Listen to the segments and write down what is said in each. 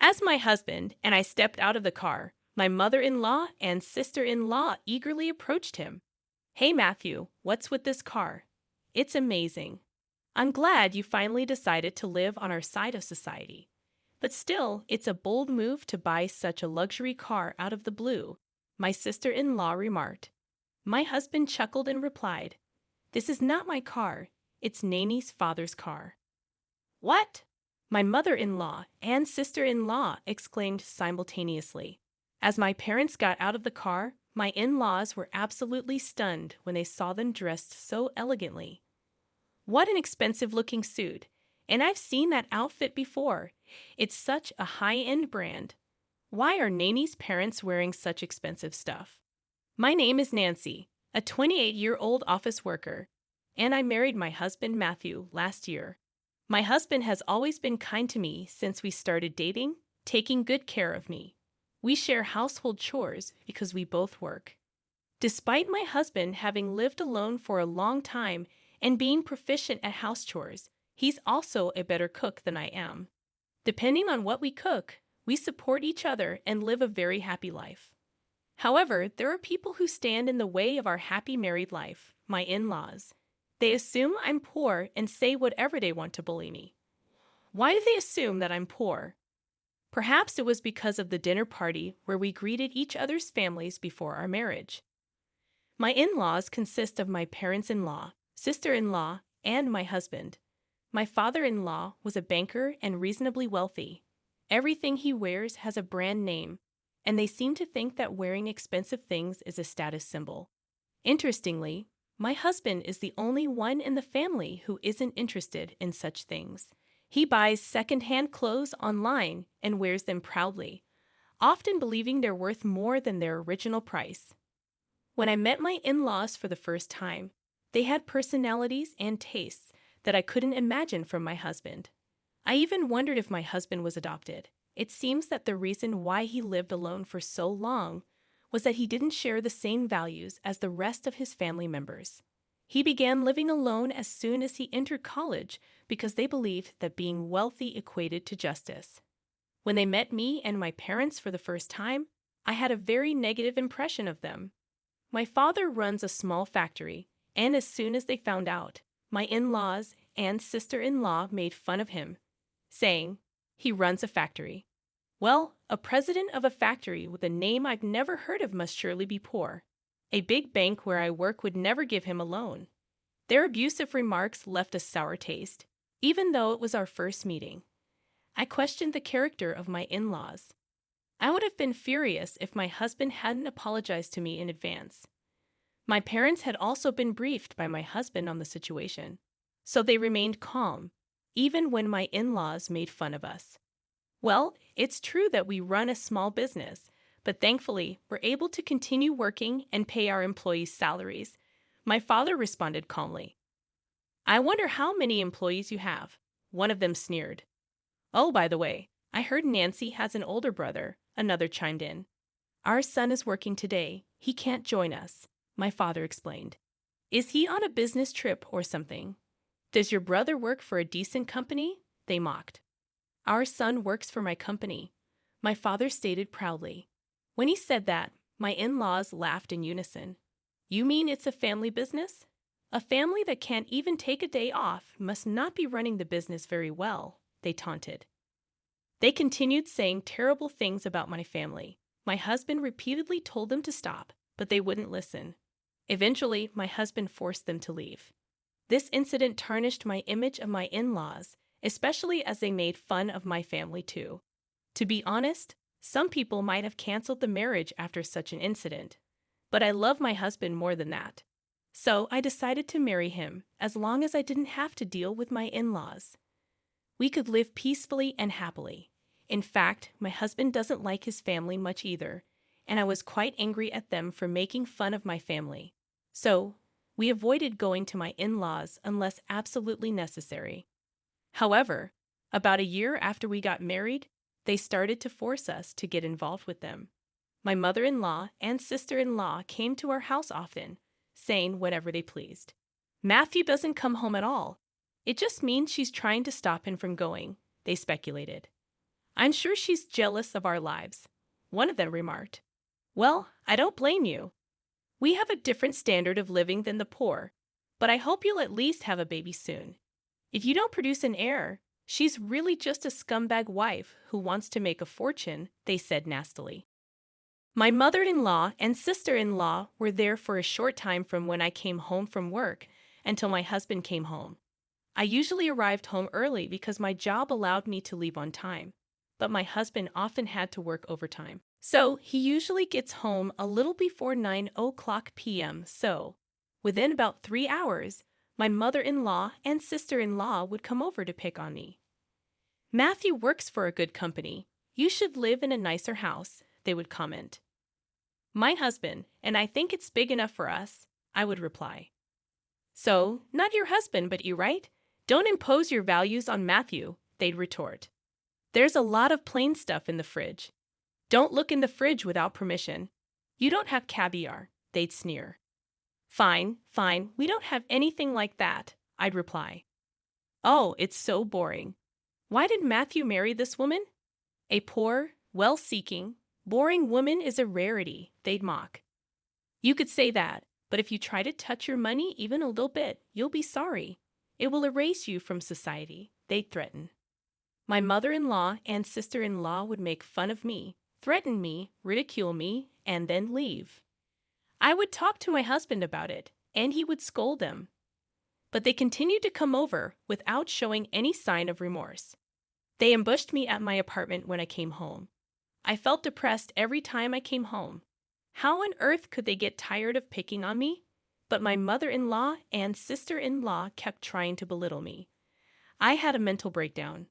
As my husband and I stepped out of the car, my mother-in-law and sister-in-law eagerly approached him. "Hey, Matthew, what's with this car? It's amazing. I'm glad you finally decided to live on our side of society. But still, it's a bold move to buy such a luxury car out of the blue," my sister-in-law remarked. My husband chuckled and replied, "This is not my car. It's Nani's father's car." "What?" my mother-in-law and sister-in-law exclaimed simultaneously. As my parents got out of the car, my in-laws were absolutely stunned when they saw them dressed so elegantly. "What an expensive-looking suit! And I've seen that outfit before. It's such a high-end brand. Why are Nani's parents wearing such expensive stuff?" My name is Nancy, a 28-year-old office worker, and I married my husband Matthew last year. My husband has always been kind to me since we started dating, taking good care of me. We share household chores because we both work. Despite my husband having lived alone for a long time and being proficient at house chores, he's also a better cook than I am. Depending on what we cook, we support each other and live a very happy life. However, there are people who stand in the way of our happy married life, my in-laws. They assume I'm poor and say whatever they want to bully me. Why do they assume that I'm poor? Perhaps it was because of the dinner party where we greeted each other's families before our marriage. My in-laws consist of my parents-in-law, sister-in-law, and my husband. My father-in-law was a banker and reasonably wealthy. Everything he wears has a brand name, and they seem to think that wearing expensive things is a status symbol. Interestingly, my husband is the only one in the family who isn't interested in such things. He buys second-hand clothes online and wears them proudly, often believing they're worth more than their original price. When I met my in-laws for the first time, they had personalities and tastes that I couldn't imagine from my husband. I even wondered if my husband was adopted. It seems that the reason why he lived alone for so long was that he didn't share the same values as the rest of his family members. He began living alone as soon as he entered college because they believed that being wealthy equated to justice. When they met me and my parents for the first time, I had a very negative impression of them. My father runs a small factory, and as soon as they found out, my in-laws and sister-in-law made fun of him, saying, "He runs a factory." Well, a president of a factory with a name I've never heard of must surely be poor. A big bank where I work would never give him a loan. Their abusive remarks left a sour taste, even though it was our first meeting. I questioned the character of my in-laws. I would have been furious if my husband hadn't apologized to me in advance. My parents had also been briefed by my husband on the situation, so they remained calm, even when my in-laws made fun of us. Well, it's true that we run a small business, but thankfully, we're able to continue working and pay our employees' salaries. My father responded calmly. "I wonder how many employees you have." One of them sneered. "Oh, by the way, I heard Nancy has an older brother," another chimed in. "Our son is working today. He can't join us," my father explained. "Is he on a business trip or something?" "Does your brother work for a decent company?" they mocked. "Our son works for my company," my father stated proudly. When he said that, my in-laws laughed in unison. "You mean it's a family business? A family that can't even take a day off must not be running the business very well," they taunted. They continued saying terrible things about my family. My husband repeatedly told them to stop, but they wouldn't listen. Eventually, my husband forced them to leave. This incident tarnished my image of my in-laws, especially as they made fun of my family too. To be honest, some people might have canceled the marriage after such an incident. But I love my husband more than that. So I decided to marry him as long as I didn't have to deal with my in-laws. We could live peacefully and happily. In fact, my husband doesn't like his family much either, and I was quite angry at them for making fun of my family. So, we avoided going to my in-laws unless absolutely necessary. However, about a year after we got married, they started to force us to get involved with them. My mother-in-law and sister-in-law came to our house often, saying whatever they pleased. "Matthew doesn't come home at all. It just means she's trying to stop him from going," they speculated. I'm sure she's jealous of our lives, one of them remarked. Well, I don't blame you. We have a different standard of living than the poor, but I hope you'll at least have a baby soon. If you don't produce an heir, she's really just a scumbag wife who wants to make a fortune, they said nastily. My mother-in-law and sister-in-law were there for a short time from when I came home from work until my husband came home. I usually arrived home early because my job allowed me to leave on time, but my husband often had to work overtime. So he usually gets home a little before 9 p.m. So, within about 3 hours, my mother-in-law and sister-in-law would come over to pick on me. Matthew works for a good company. You should live in a nicer house, they would comment. My husband, and I think it's big enough for us, I would reply. So, not your husband, but you, right? Don't impose your values on Matthew, they'd retort. There's a lot of plain stuff in the fridge. Don't look in the fridge without permission. You don't have caviar, they'd sneer. Fine, fine, we don't have anything like that, I'd reply. Oh, it's so boring. Why did Matthew marry this woman? A poor, well-seeking, boring woman is a rarity, they'd mock. You could say that, but if you try to touch your money even a little bit, you'll be sorry. It will erase you from society, they'd threaten. My mother-in-law and sister-in-law would make fun of me, threaten me, ridicule me, and then leave. I would talk to my husband about it, and he would scold them. But they continued to come over without showing any sign of remorse. They ambushed me at my apartment when I came home. I felt depressed every time I came home. How on earth could they get tired of picking on me? But my mother-in-law and sister-in-law kept trying to belittle me. I had a mental breakdown.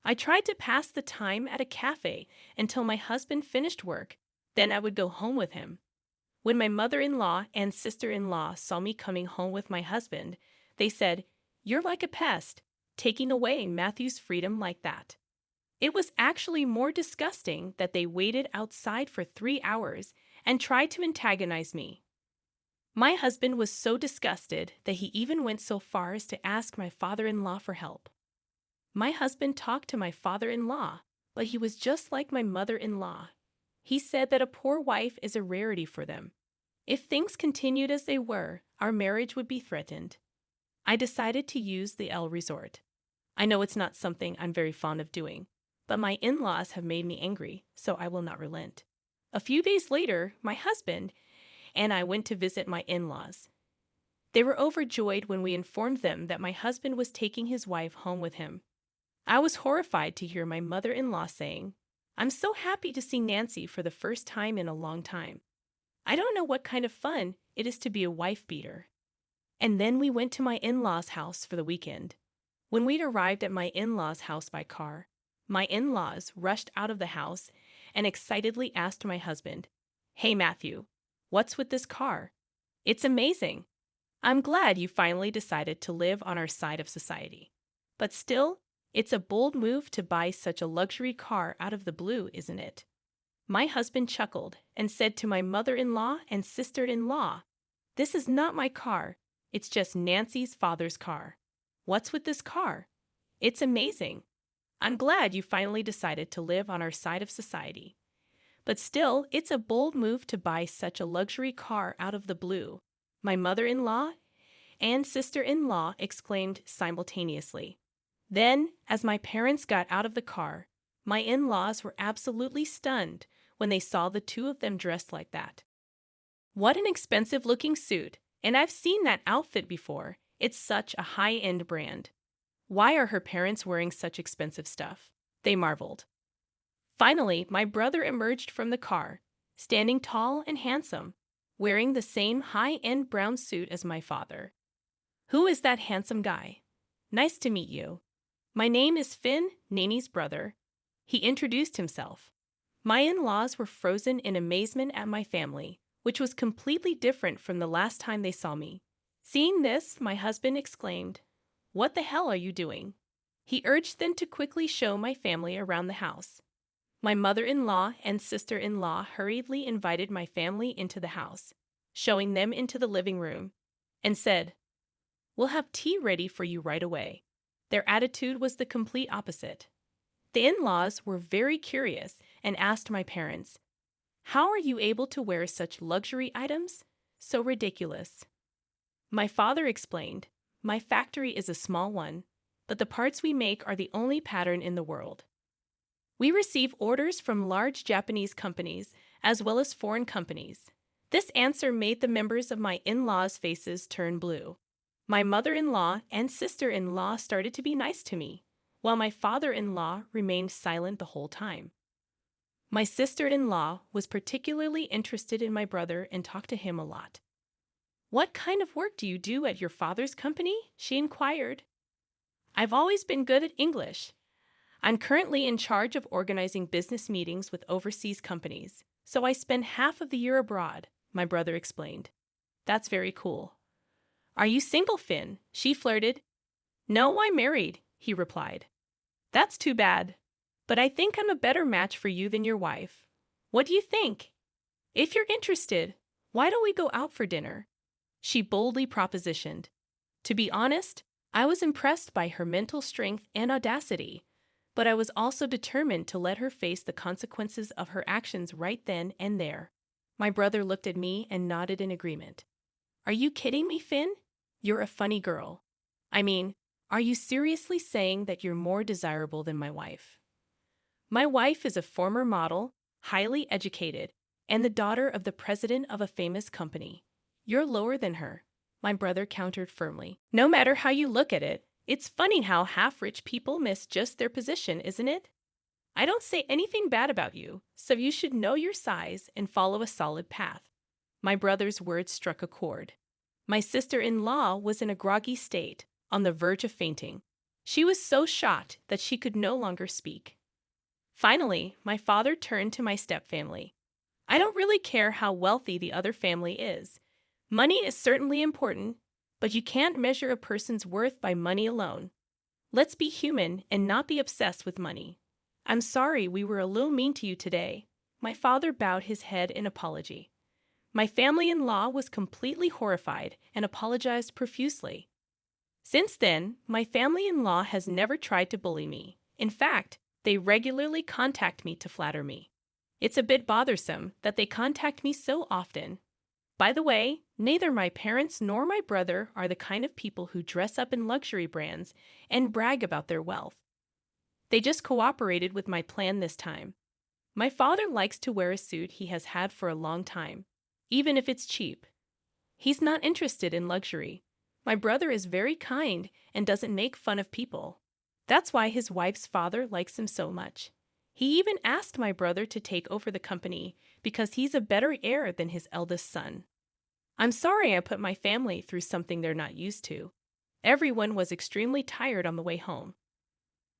I tried to pass the time at a cafe until my husband finished work, then I would go home with him. When my mother-in-law and sister-in-law saw me coming home with my husband, they said, "You're like a pest, taking away Matthew's freedom like that." It was actually more disgusting that they waited outside for 3 hours and tried to antagonize me. My husband was so disgusted that he even went so far as to ask my father-in-law for help. My husband talked to my father-in-law, but he was just like my mother-in-law. He said that a poor wife is a rarity for them. If things continued as they were, our marriage would be threatened. I decided to use the L resort. I know it's not something I'm very fond of doing, but my in-laws have made me angry, so I will not relent. A few days later, my husband and I went to visit my in-laws. They were overjoyed when we informed them that my husband was taking his wife home with him. I was horrified to hear my mother-in-law saying, "I'm so happy to see Nancy for the first time in a long time. I don't know what kind of fun it is to be a wife-beater." And then we went to my in-laws' house for the weekend. When we'd arrived at my in-laws' house by car, my in-laws rushed out of the house and excitedly asked my husband, "Hey, Matthew, what's with this car? It's amazing. I'm glad you finally decided to live on our side of society. But still, it's a bold move to buy such a luxury car out of the blue, isn't it?" My husband chuckled and said to my mother-in-law and sister-in-law, "This is not my car. It's just Nancy's father's car. What's with this car? It's amazing. I'm glad you finally decided to live on our side of society. But still, it's a bold move to buy such a luxury car out of the blue," my mother-in-law and sister-in-law exclaimed simultaneously. Then, as my parents got out of the car, my in-laws were absolutely stunned when they saw the two of them dressed like that. What an expensive-looking suit, and I've seen that outfit before. It's such a high-end brand. Why are her parents wearing such expensive stuff? They marveled. Finally, my brother emerged from the car, standing tall and handsome, wearing the same high-end brown suit as my father. "Who is that handsome guy? Nice to meet you. My name is Finn, Nani's brother." He introduced himself. My in-laws were frozen in amazement at my family, which was completely different from the last time they saw me. Seeing this, my husband exclaimed, "What the hell are you doing?" He urged them to quickly show my family around the house. My mother-in-law and sister-in-law hurriedly invited my family into the house, showing them into the living room, and said, "We'll have tea ready for you right away." Their attitude was the complete opposite. The in-laws were very curious and asked my parents, "How are you able to wear such luxury items? So ridiculous." My father explained, "My factory is a small one, but the parts we make are the only pattern in the world. We receive orders from large Japanese companies as well as foreign companies." This answer made the members of my in-laws' faces turn blue. My mother-in-law and sister-in-law started to be nice to me, while my father-in-law remained silent the whole time. My sister-in-law was particularly interested in my brother and talked to him a lot. "What kind of work do you do at your father's company?" she inquired. "I've always been good at English. I'm currently in charge of organizing business meetings with overseas companies, so I spend half of the year abroad," my brother explained. "That's very cool." "Are you single, Finn?" she flirted. "No, I'm married," he replied. "That's too bad. But I think I'm a better match for you than your wife. What do you think? If you're interested, why don't we go out for dinner?" She boldly propositioned. To be honest, I was impressed by her mental strength and audacity, but I was also determined to let her face the consequences of her actions right then and there. My brother looked at me and nodded in agreement. "Are you kidding me, Finn? You're a funny girl. I mean, are you seriously saying that you're more desirable than my wife?" "My wife is a former model, highly educated, and the daughter of the president of a famous company. You're lower than her," my brother countered firmly. "No matter how you look at it, it's funny how half-rich people miss just their position, isn't it? I don't say anything bad about you, so you should know your size and follow a solid path." My brother's words struck a chord. My sister-in-law was in a groggy state, on the verge of fainting. She was so shocked that she could no longer speak. Finally, my father turned to my stepfamily. "I don't really care how wealthy the other family is. Money is certainly important, but you can't measure a person's worth by money alone. Let's be human and not be obsessed with money. I'm sorry we were a little mean to you today." My father bowed his head in apology. My family-in-law was completely horrified and apologized profusely. Since then, my family-in-law has never tried to bully me. In fact, they regularly contact me to flatter me. It's a bit bothersome that they contact me so often. By the way, neither my parents nor my brother are the kind of people who dress up in luxury brands and brag about their wealth. They just cooperated with my plan this time. My father likes to wear a suit he has had for a long time, even if it's cheap. He's not interested in luxury. My brother is very kind and doesn't make fun of people. That's why his wife's father likes him so much. He even asked my brother to take over the company because he's a better heir than his eldest son. I'm sorry I put my family through something they're not used to. Everyone was extremely tired on the way home.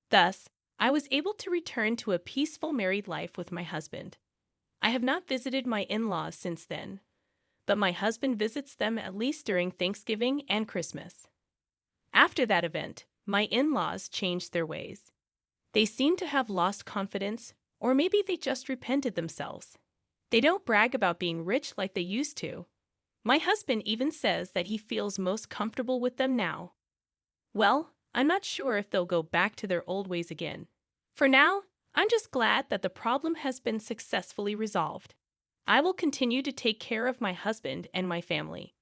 Thus, I was able to return to a peaceful married life with my husband. I have not visited my in-laws since then, but my husband visits them at least during Thanksgiving and Christmas. After that event, my in-laws changed their ways. They seem to have lost confidence, or maybe they just repented themselves. They don't brag about being rich like they used to. My husband even says that he feels most comfortable with them now. Well, I'm not sure if they'll go back to their old ways again. For now, I'm just glad that the problem has been successfully resolved. I will continue to take care of my husband and my family.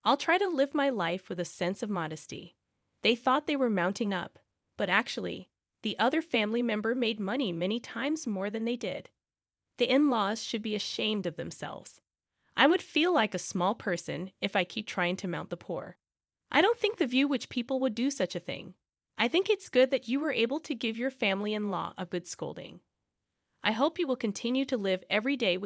I'll try to live my life with a sense of modesty. They thought they were mounting up, but actually, the other family member made money many times more than they did. The in-laws should be ashamed of themselves. I would feel like a small person if I keep trying to mount the poor. I don't think the view which people would do such a thing. I think it's good that you were able to give your family-in-law a good scolding. I hope you will continue to live every day with